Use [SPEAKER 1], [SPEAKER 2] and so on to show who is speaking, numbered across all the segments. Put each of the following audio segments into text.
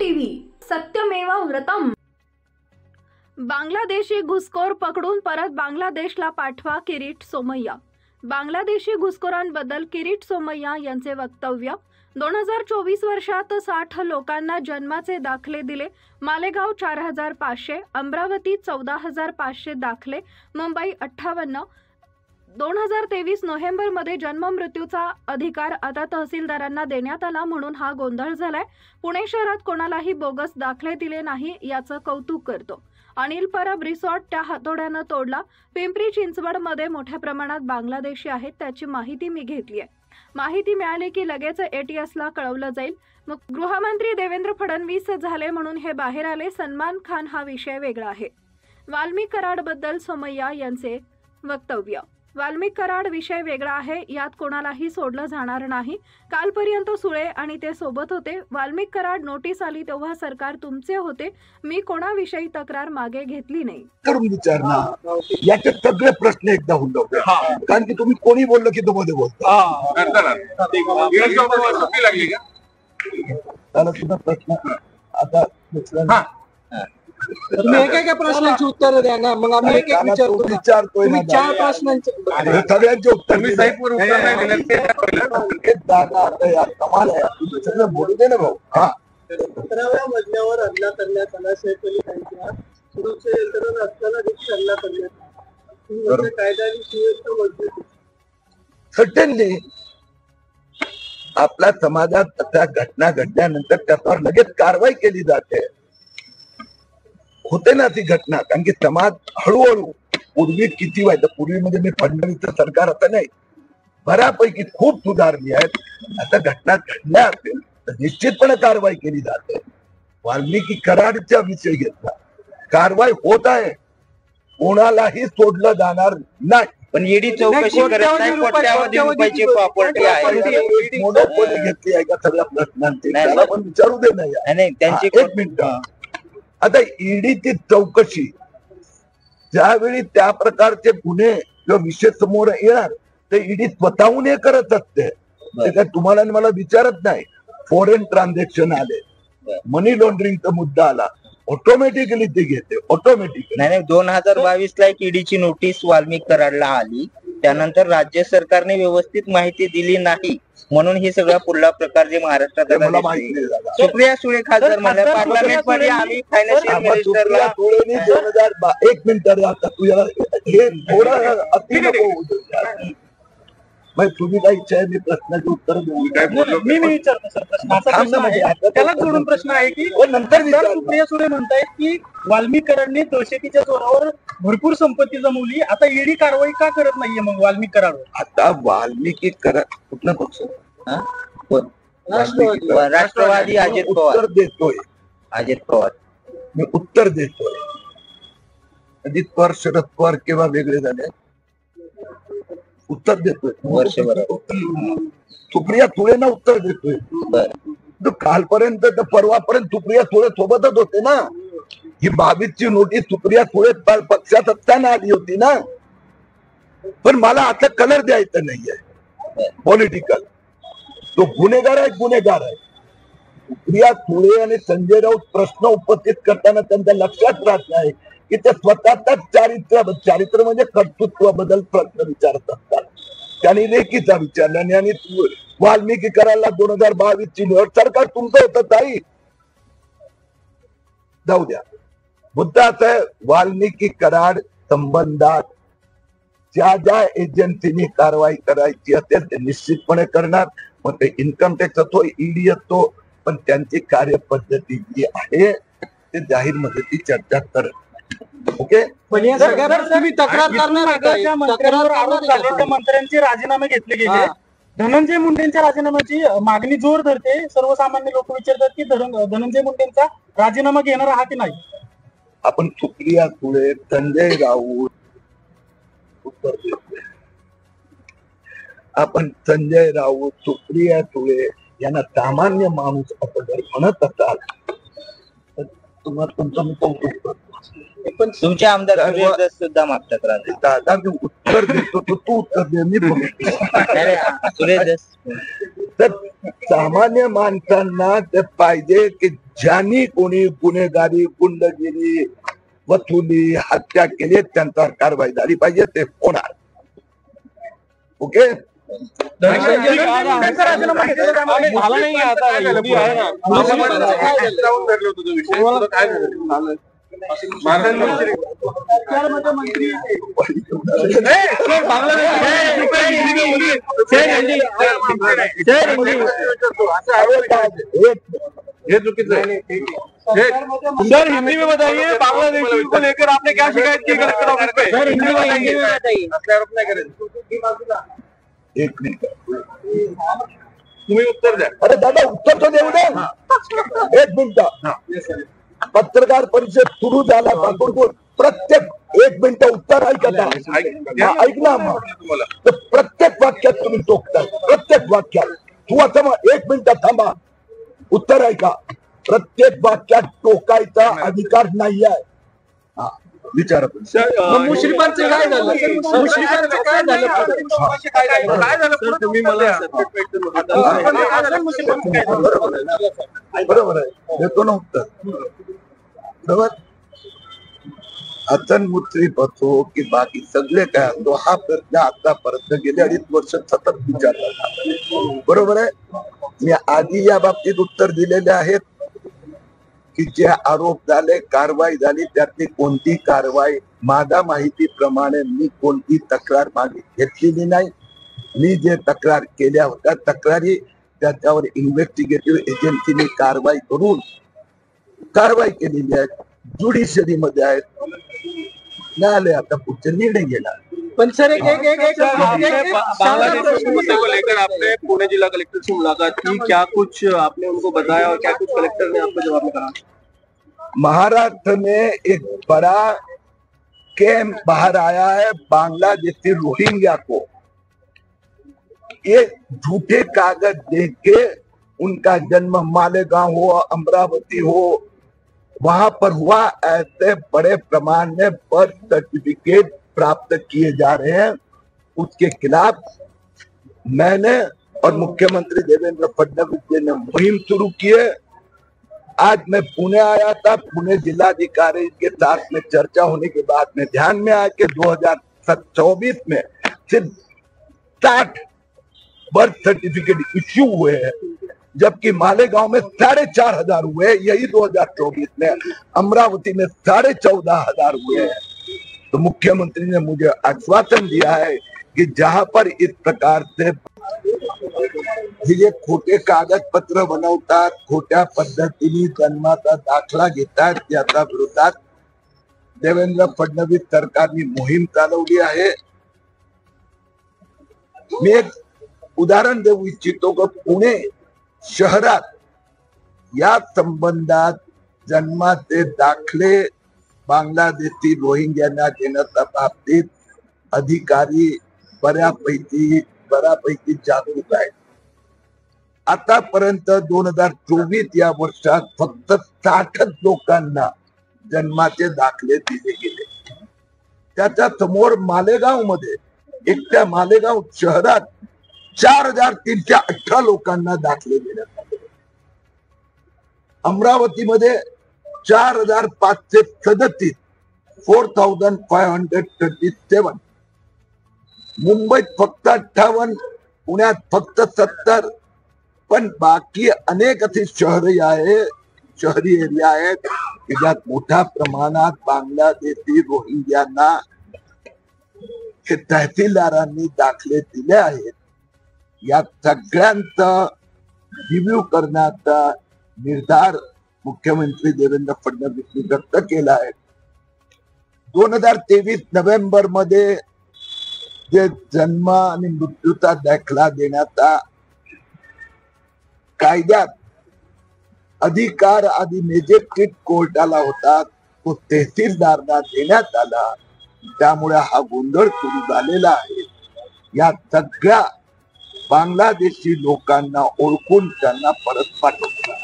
[SPEAKER 1] TV सत्यमेव व्रतम। बांगलादेशी घुसखोर पकडून परत बांगलादेशला पाठवा, किरीट सोमय्या। बांगलादेशी घुसखोरांबद्दल किरीट सोमय्या यांचे वक्तव्य। 2024 वर्षात 60 लोकांना जन्माचे दाखले दिले। मालेगाव 4500, अमरावती 14500 दाखले, मुंबई 58। 2023 नोव्हेंबरमध्ये जन्म मृत्यूचा अधिकार आता तहसीलदारांना देण्यात आला, म्हणून हा गोंधळ झालाय। पुणे शहरात कोणालाही बोगस दाखले दिले नाही याचं कौतुक करतो। अनिल परब रिसॉर्ट त्या हातोड्यानं तोडला। पिंपरी चिंचवडमध्ये मोठ्या प्रमाणात बांगलादेशी आहेत, त्याची माहिती मी घेतली आहे। माहिती मिळाली की लगेच ATSला कळवलं जाईल। मग गृहमंत्री देवेंद्र फडणवीस झाले म्हणून हे बाहेर आले। सलमान खान हा विषय वेगळा आहे। वाल्मिक कराडबद्दल सोमय्या यांचे वक्तव्य। वाल्मिक कराड विषय वेगळा आहे, यात कोणालाही सोडलं जाणार नाही। कालपर्यंत सुळे आणि ते सोबत होते। वाल्मिक कराड नोटीस आली तेव्हा सरकार तुमचे होते, मी कोणाविषयी तक्रार मागे घेतली नाही।
[SPEAKER 2] करून विचारणार याचे सगळे प्रश्न एकदा होऊन जाऊ, कारण की तुम्ही कोणी बोललं की तो मध्ये बोलता त्याला सुद्धा प्रश्न आता
[SPEAKER 3] तुम्ही एका प्रश्नांची उत्तर द्या ना, मग आम्ही एक
[SPEAKER 2] विचारतोय ना,
[SPEAKER 3] 4 प्रश्नांचे
[SPEAKER 2] सगळ्यांचे उत्तर कमाल आहे, सगळं बोलू दे ना भाऊ।
[SPEAKER 3] 17व्या मजल्यावर हल्ला करण्यात आला, सैफ अली खानच्या सुरक्षा यंत्रणा असताना देखील हल्ला करण्यात आला। कायदा आणि सुव्यवस्था मजबूत
[SPEAKER 2] सर्टनली आपल्या समाजात त्या घटना घडल्यानंतर त्याच्यावर लगेच कारवाई केली जाते, होते ना ती घटना। कारण की समाज हळूहळू पूर्वी किती व्हायचं, पूर्वी म्हणजे मी फडणवीसचं सरकार आता नाही, बऱ्यापैकी खूप सुधारली आहेत। आता घटना घडल्या असेल तर निश्चितपणे कारवाई केली जाते। वाल्मिकी कराडचा विषय घेतला, कारवाई होत आहे, कोणालाही सोडलं जाणार नाही।
[SPEAKER 4] पण ईडी चौकशी करत नाही, कोट्यावधी रुपयाची प्रॉपर्टी आहे,
[SPEAKER 2] मोनोपोली घेतली आहे का सगळ्या प्रश्नांची, त्याला पण विचारू दे नाही
[SPEAKER 4] त्यांची।
[SPEAKER 2] एक मिनिट, आता ईडीची चौकशी ज्यावेळी त्या प्रकारचे गुन्हे किंवा विषय समोर येणार ते ईडी स्वतःहून हे करत असते, ते काय तुम्हाला आणि मला विचारत नाही। फॉरेन ट्रान्झॅक्शन आले, मनी लॉन्ड्रिंगचा मुद्दा आला, ऑटोमॅटिकली ते घेते, ऑटोमॅटिकली।
[SPEAKER 4] नाही 2022 ला एक ईडीची नोटीस वाल्मिक कराडला आली, त्यानंतर राज्य सरकारने व्यवस्थित माहिती दिली नाही, म्हणून ही सगळा पुढला प्रकार जे महाराष्ट्रात
[SPEAKER 2] मला माहिती आहे।
[SPEAKER 4] सुप्रिया सुळे खासदार म्हणल्या पार्लमेंट मध्ये आम्ही फायनान्शियल मिनिस्टरला
[SPEAKER 2] 2000 एक मिनिट आता तू याला हे थोडं अति नको होऊ। तुम्ही काय इच्छा आहे मी प्रश्नाचे उत्तर देऊ?
[SPEAKER 3] मी विचारतो सर, त्याला जोडून प्रश्न आहे की
[SPEAKER 2] नंतर
[SPEAKER 3] सुप्रिया सुळे म्हणतायत की वाल्मिक कराडने दहशतीच्या जोरावर भरपूर संपत्ती जमवली, आता ईडी कारवाई का करत नाहीये मग वाल्मिक कराडवर?
[SPEAKER 2] आता वाल्मिकी कराड कुठला पक्ष?
[SPEAKER 4] राष्ट्रवादी अजित पवार
[SPEAKER 2] उत्तर देतोय,
[SPEAKER 4] अजित पवार
[SPEAKER 2] मी उत्तर देतोय। अजित पवार शरद पवार केव्हा वेगळे झाले? उत्तर देतोय
[SPEAKER 4] वर्षभर।
[SPEAKER 2] सुप्रिया सुळेंना उत्तर देतोय। कालपर्यंत तर परवापर्यंत सुप्रिया सुळे सोबतच होते ना। ही 22 ची नोटीस सुप्रिया सुळे पक्षात असताना आली होती ना। पण मला आता कलर द्यायचं नाहीये पॉलिटिकल, तो गुन्हेगार आहे, गुन्हेगार आहे। सुप्रिया सुळे आणि संजय राऊत प्रश्न उपस्थित करताना त्यांच्या लक्षात राहत नाही की ते स्वतःच चारित्र्य म्हणजे कर्तृत्वाबद्दल प्रश्न विचारत असतात। त्यांनी लेखीचा विचारला आणि वाल्मिकी करायला 2022 ची निवड सरकार तुमचं होतं ताई, जाऊ द्या। मुद्दा असा आहे, वाल्मिकी कराड संबंधात ज्या ज्या एजन्सीने कारवाई करायची असेल ते निश्चितपणे करणार। मग ते इन्कम टॅक्स असतो, ईडी असतो, पण त्यांची कार्यपद्धती जी आहे ते जाहीर मध्ये चर्चा करत। ओके,
[SPEAKER 3] पण या सगळ्या तुम्ही तक्रार करणार, मंत्र्यांचे राजीनामे घेतले गेले, धनंजय मुंडेंच्या राजीनाम्याची मागणी जोर धरते। सर्वसामान्य लोक विचारतात की धनंजय मुंडेंचा राजीनामा घेणार आहात की नाही?
[SPEAKER 2] आपण सुप्रिया सुळे, संजय राऊत उत्तर देतोय। आपण संजय राऊत, सुप्रिया सुळे यांना सामान्य माणूस असं जर म्हणत असाल तर तुम्हाला तुमचं मी कौतुक करतो।
[SPEAKER 4] पण तुमचे आमदार सुद्धा मागतात
[SPEAKER 2] दादा मी उत्तर देतो तो तू उत्तर दे, मी बोलतो। तर सामान्य माणसांना ते पाहिजे की ज्यांनी कोणी गुन्हेगारी गुंडगिरी वसुली हत्या केली त्यांच्यावर कारवाई झाली पाहिजे ते होणार. ओके.
[SPEAKER 5] ये चुकीचं है सर. हिंदी में बताइए बांग्लादेशी को लेकर आपने क्या शिकायत की कलेक्टर ऑफिस पे? सर हिंदी में बताइए.
[SPEAKER 2] एक मिनिट
[SPEAKER 5] तुम्ही उत्तर द्या.
[SPEAKER 2] अरे दादा उत्तर तो देऊ दे. एक मिनिट. पत्रकार परिषद सुरू झाल्यापासून प्रत्येक एक मिनिट उत्तर ऐक ना मग. तर प्रत्येक वाक्यात तुम्ही टोकताय. प्रत्येक वाक्यात तू आता मग एक मिनिट थांबा. उत्तर ऐका. प्रत्येक वाक्यात टोकायचा अधिकार नाही आहे. विचारा.
[SPEAKER 5] मुश्रीफांचं काय झालं? मुश्रीफांचं काय झालं? काय झालं सर तुम्ही मला
[SPEAKER 2] बरोबर आहे. देतो ना उत्तर. बरोबर. अचन मुश्रीफ असो की बाकी सगळे काय असतो हा प्रश्न आतापर्यंत गेले 2.5 वर्ष सतत विचारला जातो. बरोबर आहे. मी आधी या बाबतीत उत्तर दिलेले आहेत की जे आरोप झाले कारवाई झाली त्यातली कोणती कारवाई माझ्या माहितीप्रमाणे मी कोणती तक्रार मागे घेतलेली नाही. मी जे तक्रार केल्या होत्या तक्रारी त्याच्यावर इन्व्हेस्टिगेटिव्ह एजन्सीने कारवाई करून कारवाई केलेली आहे. ज्युडिशरी मध्ये आहेत. न्यायालय आता पुढचे निर्णय घेणार.
[SPEAKER 3] पण सर एक
[SPEAKER 5] बांग्लादेश के मुद्दे को लेकर आपने पुणे जिला कलेक्टर से मुलाकात की, क्या कुछ आपने उनको बताया और क्या कुछ कलेक्टर ने आपको जवाब में कहा?
[SPEAKER 2] महाराष्ट्र में एक बड़ा कैंप बाहर आया है बांग्लादेशी रोहिंग्या को ये झूठे कागज देख के उनका जन्म मालेगांव हो अमरावती हो वहां पर हुआ. ऐसे बड़े प्रमाण में बर्थ सर्टिफिकेट प्राप्त किए जा रहे हैं. उसके खिलाफ मैंने और मुख्यमंत्री देवेंद्र फडणवीस जी ने मुहिम शुरू की है. आज मैं पुणे आया था. पुणे जिलाधिकारी के साथ में चर्चा होने के बाद में ध्यान में आया कि 2024 में सिर्फ 60 बर्थ सर्टिफिकेट इश्यू हुए हैं जबकि मालेगांव में 4,500 हुए. यही 2024 में अमरावती में 14,500 हुए हैं. तो मुख्यमंत्री ने मुझे आश्वासन दिया है कि जहां पर इस प्रकार से जे खोटे कागदपत्र बनवतात खोट्या पद्धतीने जन्माचा दाखला घेतात त्याच्या विरोधात देवेंद्र फडणवीस सरकारने मोहीम चालवली आहे. मी एक उदाहरण देऊ इच्छितो की पुणे शहरात या संबंधात जन्माचे दाखले बांग्लादेशी रोहिंग्यांना देण्याच्या बाबतीत अधिकारी बऱ्यापैकी जागरूक आहेत. आतापर्यंत 2024 या वर्षात फक्त 60 लोकांना जन्माचे दाखले दिले गेले. त्याच्या समोर मालेगाव मध्ये एकट्या मालेगाव शहरात 4,318 लोकांना दाखले देण्यात आले. अमरावतीमध्ये 4,537 4,537. मुंबईत फक्त 58. पुण्यात फक्त 70. पण बाकी अनेक असे शहरी एरिया आहेत ज्यात मोठ्या प्रमाणात बांगलादेशी रोहिंग्यांना हे तहसीलदारांनी दाखले दिले आहेत. या सगळ्यांचा रिव्ह्यू करण्याचा निर्धार मुख्यमंत्री देवेंद्र फडणवीस व्यक्त केला आहे. 2023 नोव्हेंबर मध्ये जे जन्म आणि मृत्यूचा दाखला देण्याचा कायद्यात अधिकार आधी मॅजिस्ट्रेट कोर्टाला होता तो तहसीलदारांना देण्यात आला. त्यामुळे हा गोंधळ सुरू झालेला आहे. या सगळ्या बांगलादेशी लोकांना ओळखून त्यांना परत पाठवतात.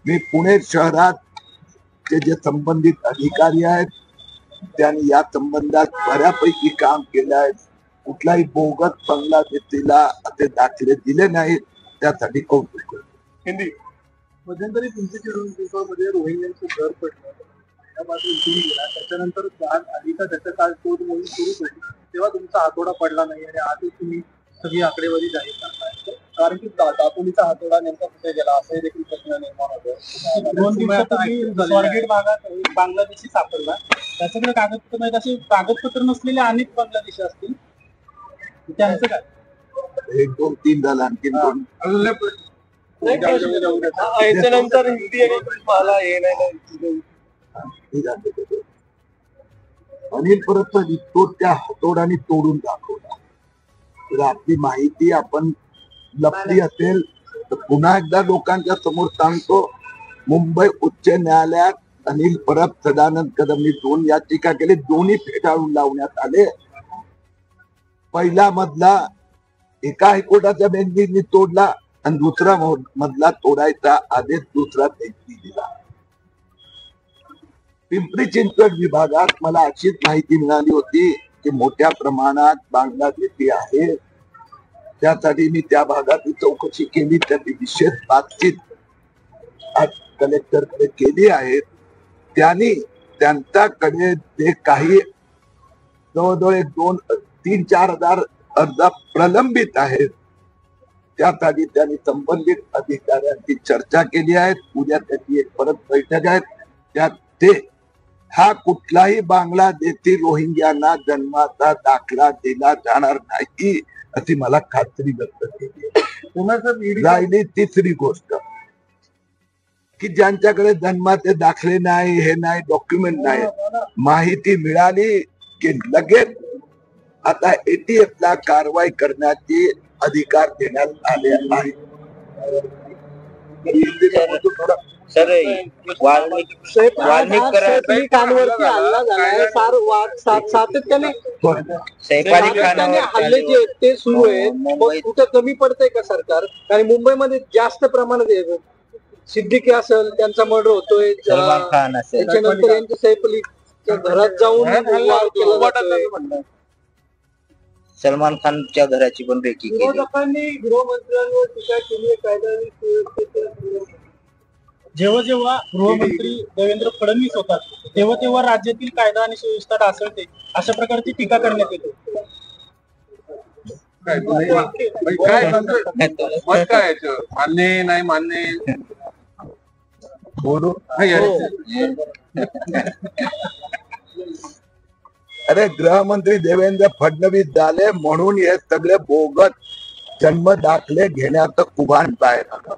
[SPEAKER 2] मी पुणे शहरात जे संबंधित अधिकारी आहेत त्यांनी या संबंधात बऱ्यापैकी काम केलं आहे. कुठलाही बोगस बांगलादेशीला असे दाखले दिले नाहीत त्यासाठी कौतुक करतो.
[SPEAKER 5] हिंदी
[SPEAKER 3] मध्यंतरी पिंपरी रोहिंग्यांचं घर पडलं त्यापासून तुम्ही गेला त्याच्यानंतर जाग आली का त्याच्या काळ शोध मोहीम सुरू झाली तेव्हा तुमचा हातोडा पडला नाही आणि आजच तुम्ही सगळी आकडेवारी जाहीर करताय कारण की दापोलीचा हातोडा नेमका कुठे गेला असंही देखील प्रश्न निर्माण होतो. 2 दिवसापूर्वी स्वारगेट भागात बांगलादेशी सापडला त्याच्याकडे कागदपत्र नाहीत असे कागदपत्र नसलेले अनेक बांगलादेशी असतील त्यांचं काय
[SPEAKER 2] 1 2 3 झाला आणखीन 2
[SPEAKER 3] याच्यानंतर हिंदी मला हे नाही
[SPEAKER 2] अनिल परब तो त्या हातोडाने तोडून दाखवला. तर आपली माहिती आपण लपली असेल तर पुन्हा एकदा लोकांच्या समोर सांगतो. मुंबई उच्च न्यायालयात अनिल परब सदानंद कदमनी 2 याचिका केली, दोन्ही फेटाळून लावण्यात आले. पहिला मधला एका हायकोर्टाच्या बेंचनी तोडला आणि दुसरा मधला तोडायचा आदेश दुसरा बेंचनी दिला. पिंपरी चिंचवड विभागात मला अशीच माहिती मिळाली होती की मोठ्या प्रमाणात बांगलादेशी आहे. त्यासाठी मी त्या भागाची चौकशी केली. त्याची विशेष बातचीत आज कलेक्टरकडे केली आहे. त्यांनी त्यांच्याकडे जे काही जवळजवळ 2-3-4 हजार अर्ज प्रलंबित आहेत त्यासाठी त्यांनी संबंधित अधिकाऱ्यांची चर्चा केली आहे. उद्या त्याची एक परत बैठक आहे. त्यात ते हा कुठलाही बांगलादेशी रोहिंग्यांना जन्माचा दाखला दिला जाणार नाही अशी मला खात्री व्यक्त केली. राहिली तिसरी गोष्ट की ज्यांच्याकडे जन्माचे दाखले नाही, हे नाही, डॉक्युमेंट नाही, माहिती मिळाली की लगेच आता ATF ला कारवाई करण्याचे अधिकार देण्यात आले आहेत.
[SPEAKER 4] सर वाल्मिक
[SPEAKER 3] खानवरती हल्ला झालाय सातत्याने
[SPEAKER 4] सैफ अली खान
[SPEAKER 3] हल्ले जे आहेत ते सुरू आहेत. कुठं कमी पडतंय का सरकार? कारण मुंबईमध्ये जास्त प्रमाणात सिद्दीकी असेल त्यांचा मर्डर होतोय,
[SPEAKER 4] सलमान खान असेल,
[SPEAKER 3] त्याच्यानंतर यांच्या सैफ अलीच्या घरात जाऊन वार केला जातोय.
[SPEAKER 4] सलमान खानच्या घराची पण रेकी केली.
[SPEAKER 3] विरोधकांनी गृहमंत्र्यांवर टीका केली कायदा आणि सुव्यवस्थेच्या. जेव्हा गृहमंत्री देवेंद्र फडणवीस होतात तेव्हा राज्यातील कायदा आणि सुव्यवस्था ढासळते अशा प्रकारची टीका करण्यात येते.
[SPEAKER 5] मान्य नाही मान्य
[SPEAKER 2] बोलू. अरे गृहमंत्री देवेंद्र फडणवीस झाले म्हणून हे सगळे बोगस जन्म दाखले घेण्याचं कुभान बाहेर आलं.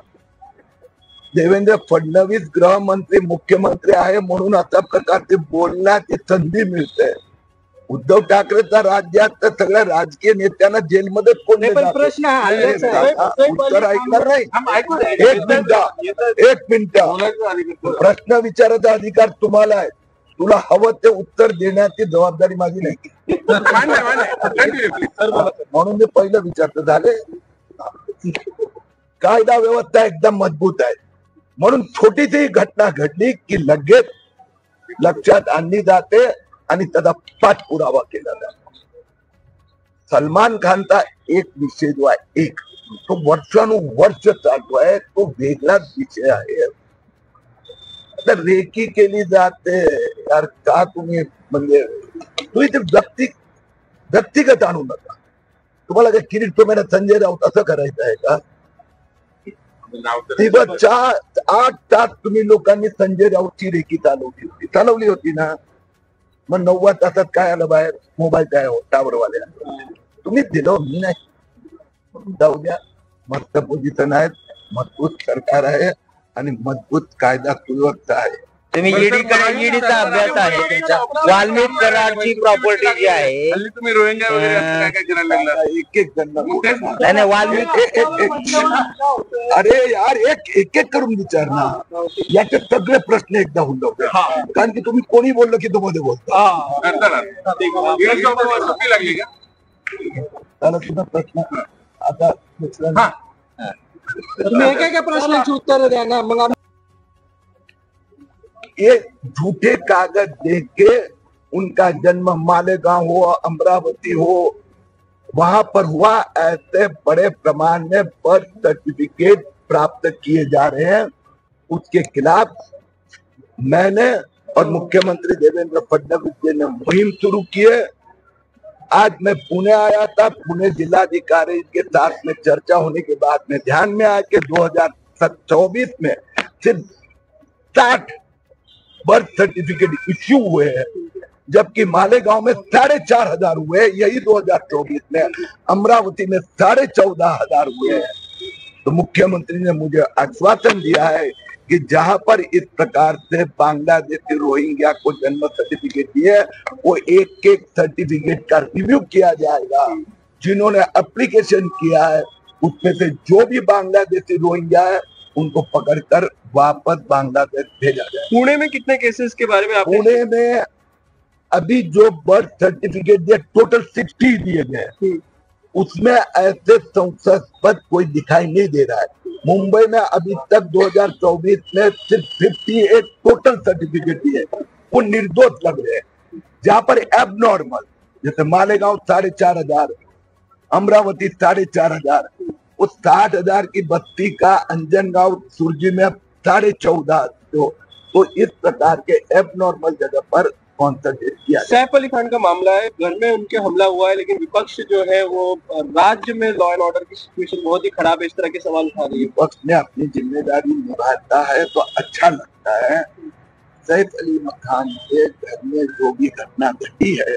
[SPEAKER 2] देवेंद्र फडणवीस गृहमंत्री मुख्यमंत्री आहे म्हणून अशा प्रकारचे बोलण्याची संधी मिळते. उद्धव ठाकरेचा राज्यात तर सगळ्या राजकीय नेत्यांना जेलमध्ये कोणी
[SPEAKER 3] प्रश्न
[SPEAKER 2] उत्तर ऐकणार नाही. एक मिनिट प्रश्न विचारायचा अधिकार तुम्हाला आहे. तुला हवं ते उत्तर देण्याची जबाबदारी माझी नाही. म्हणून मी पहिलं विचारतो झाले. कायदा व्यवस्था एकदम मजबूत आहे म्हणून छोटीशी घटना घडली की लगेच लक्षात आणली जाते आणि त्याचा पाठपुरावा केला जातो. सलमान खानचा एक विषय जो आहे एक तो वर्षानुवर्ष चालू आहे तो वेगळाच विषय आहे. तर रेकी केली जाते यार का तुम्ही म्हणजे तुम्ही ते व्यक्तिगत आणू नका. तुम्हाला काय किरीट सोमय्या संजय राऊत असं करायचं आहे का? 8 तास तुम्ही लोकांनी संजय राऊतची रेकी चालवली होती ना. मग 9व्या तासात काय आलं बाहेर? मोबाईल काय टावरवाल्या तुम्ही दिलं मी नाही. जाऊ द्या. मस्त पोझिशन आहेत, मजबूत सरकार आहे आणि मजबूत कायदा सुव्यवस्था आहे.
[SPEAKER 4] तुम्ही ईडीचा अभ्यास आहे तुमचा. वाल्मिक कराडची प्रॉपर्टी जी आहे
[SPEAKER 5] तुम्ही रोहिंग्या वगैरे काय काय करायला लागला?
[SPEAKER 2] एक जण
[SPEAKER 4] नाही वाल्मिक
[SPEAKER 2] अरे यार एक करून विचार ना. याचे सगळे प्रश्न एकदा होऊन जाऊ. कारण की तुम्ही कोणी बोललं की तुम्हाला बोलता
[SPEAKER 5] लागली का
[SPEAKER 2] त्याला सुद्धा प्रश्न आता
[SPEAKER 3] तुम्ही एका प्रश्नाची उत्तर द्या ना. मग
[SPEAKER 2] ये झूठे कागज देके उनका जन्म मालेगांव हो, अमरावती हो, वहां पर हुआ. ऐसे बड़े प्रमाण में बर्थ सर्टिफिकेट प्राप्त किए जा रहे हैं उसके खिलाफ मैंने और मुख्यमंत्री देवेंद्र फडणवीस जी ने मुहिम शुरू की है। आज मैं पुणे आया था, पुणे जिलाधिकारी के साथ में चर्चा होने के बाद में ध्यान में आया कि 2024 में सिर्फ 60 बर्थ सर्टिफिकेट इश्यू हुए हैं, जबकि मालेगांव में 4,500 हुए। यही 2024 में अमरावती में 14,500 हुए हैं। तो मुख्यमंत्री ने मुझे आश्वासन दिया है कि जहां पर इस प्रकार से बांग्लादेशी रोहिंग्या को जन्म सर्टिफिकेट दिए, वो एक एक सर्टिफिकेट का रिव्यू किया जाएगा। जिन्होंने एप्लीकेशन किया है उसमें से जो भी बांग्लादेशी रोहिंग्या है उनको पकड़कर वापस बांग्लादेश भेजा जाए।
[SPEAKER 5] पुणे में कितने केसेस के बारे में आपने?
[SPEAKER 2] पुणे में अभी जो बर्थ सर्टिफिकेट दिए टोटल 60 दिए गए, उसमें ऐसे संशयास्पद कोई दिखाई नहीं दे रहा है। मुंबई में अभी तक 2024 में सिर्फ 58 टोटल सर्टिफिकेट दिए, वो निर्दोष लग रहे हैं। जहां पर एबनॉर्मल जैसे मालेगांव 4,500, अमरावती 4,500, उस 60,000 की बस्ती का अंजनगांव सुरजी में 14,500। तो इस प्रकार के एबनॉर्मल जगह पर कॉन्सेंट्रेट किया।
[SPEAKER 5] सैफ अली खान का मामला है, घर में उनके हमला हुआ है, लेकिन विपक्ष जो है वो राज्य में लॉ एंड ऑर्डर की सिचुएशन बहुत ही खराब है, इस तरह के सवाल उठा रही है।
[SPEAKER 2] विपक्ष ने अपनी जिम्मेदारी निभाता है तो अच्छा लगता है। सैफ अली खान के घर में जो भी घटना घटी है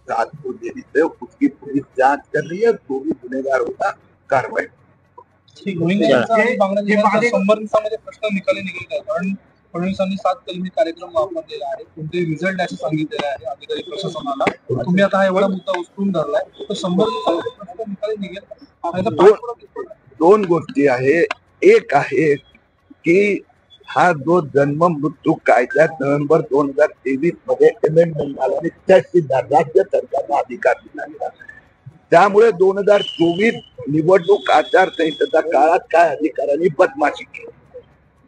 [SPEAKER 2] रात को देरी से, उसकी पुलिस जांच कर रही है। जो भी गुनेगार होगा कार्रवाई।
[SPEAKER 3] संबंधामध्ये प्रश्न निघत आहे, कारण फडणवीसांनी 7 कलमी कार्यक्रम वापरलेला आहे, कोणते रिझल्ट असे सांगितलेले आहे अधिकारी प्रशासनाला। तुम्ही आता हा एवढा मुद्दा उचलून धरलाय, तर संबंधित प्रश्न निकाली निघेल।
[SPEAKER 2] दोन गोष्टी आहे। एक आहे की हा जो जन्म मृत्यू कायद्यात नोव्हेंबर 2023 मध्ये अमेंडमेंट झाला आणि त्याची राज्य सरकारला अधिकार दिला गेला। त्यामुळे 2024 निवडणूक आचारसंहितेच्या काळात काय अधिकाऱ्यांनी बदमाशी केली,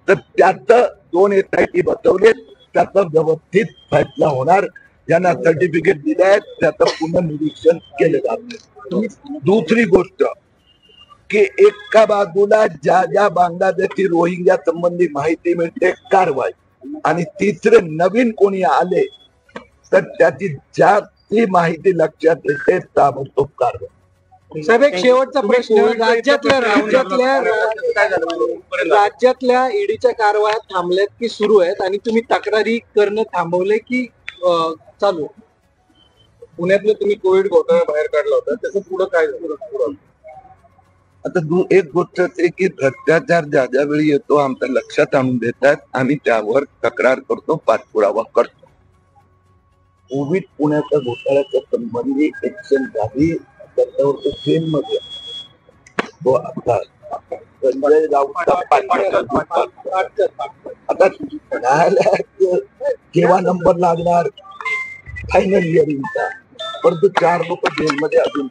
[SPEAKER 2] तर त्याचं 2 SIT बसवले, त्याचा व्यवस्थित फैसला होणार। ज्यांना सर्टिफिकेट दिले आहेत त्याचं पुनर्निरीक्षण केले जाते। दुसरी गोष्ट की एका बाजूला ज्या ज्या बांगलादेशी रोहिंग्या संबंधी माहिती मिळते कारवाई, आणि तिसरे नवीन कोणी आले तर त्याची ज्या ती माहिती लक्षात येते ताबडतोब कारवाई।
[SPEAKER 3] साहेब, एक शेवटचा प्रश्न, राज्यातल्या ईडीच्या कारवाया थांबल्यात की सुरू आहेत, आणि तुम्ही तक्रारी करणं थांबवले की चालू? पुण्यातलं तुम्ही कोविड घोटाळा बाहेर काढला होता, त्याचं पुढे काय झालं?
[SPEAKER 2] आता एक गोष्ट असे की भ्रष्टाचार ज्या ज्या वेळी येतो आमच्या लक्षात आणून देतात, आम्ही त्यावर तक्रार करतो, पाठपुरावा करतो। कोविड पुण्याच्या घोटाळ्याच्या संबंधी एक्शन झाली, त्याच्यावर तो ट्रेनमध्ये तो आता संजय राऊतचा आता न्यायालयात केव्हा नंबर लागणार फायनल हिअरिंगचा, परंतु 4 लोक जेलमध्ये अजून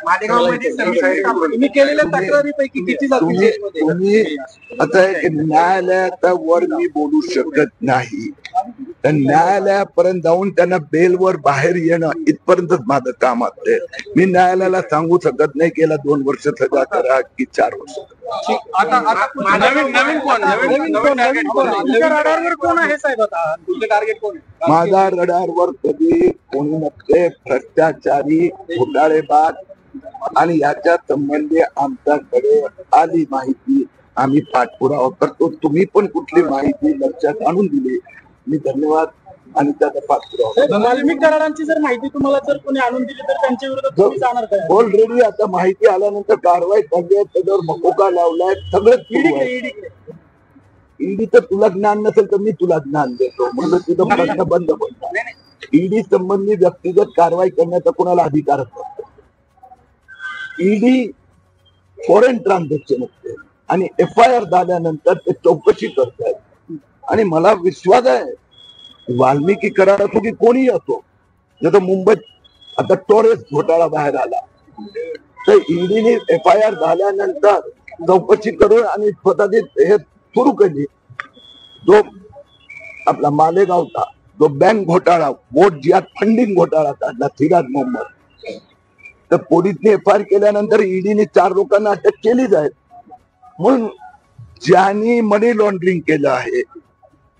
[SPEAKER 3] तुम्ही केलेल्या तक्रारीपैकी किती
[SPEAKER 2] तुम्ही आता न्यायालयाचा वर मी बोलू शकत नाही, तर न्यायालयापर्यंत जाऊन त्यांना बेलवर बाहेर येणं इथपर्यंतच माझं काम असते। मी न्यायालयाला सांगू शकत नाही की 2 वर्ष सजा करा की 4 वर्ष। माझा रडारवर कधी कोणी नसते। भ्रष्टाचारी, घोटाळेबाज आणि याच्या संबंधी आमच्याकडे आली माहिती आम्ही पाठपुरावा करतो। तुम्ही पण कुठली माहिती लक्षात आणून दिली, मी धन्यवाद आणि त्याचा पाठपुरावा।
[SPEAKER 3] वाल्मिक कराडांची जर माहिती तुम्हाला जर कोणी आणून दिली तर त्यांच्या विरोधात तुम्ही जाणार काय?
[SPEAKER 2] ऑलरेडी आता माहिती आल्यानंतर कारवाई चालली आहे, त्याच्यावर मकोका लावलाय सगळं। ईडीचं तुला ज्ञान नसेल तर मी तुला ज्ञान देतो, म्हणजे तुझा प्रश्न बंद पडला। ईडी संबंधी व्यक्तिगत कारवाई करण्याचा कोणाला अधिकार असतो? ईडी फॉरेन ट्रान्झॅक्शन असते आणि FIR झाल्यानंतर ते चौकशी करतात, आणि मला विश्वास आहे वाल्मिकी करार असो की कोणी असो, जसं मुंबईत आता टोरेस घोटाळा बाहेर आला, तर ईडीने FIR झाल्यानंतर चौकशी करून आणि स्वतःची हे सुरू केली। जो आपला मालेगावचा जो बँक घोटाळा, वोट जिहाद फंडिंग घोटाळा काढला सिराज मोहम्मद, तर पोलिसने FIR केल्यानंतर ईडीने 4 लोकांना अटक केलीच आहे। म्हणून ज्यांनी मनी लॉन्ड्रिंग केलं आहे,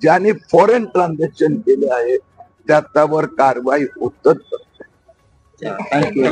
[SPEAKER 2] ज्यांनी फॉरेन ट्रान्झॅक्शन केले आहे, त्याच्यावर कारवाई होतच.
[SPEAKER 4] थँक्यू.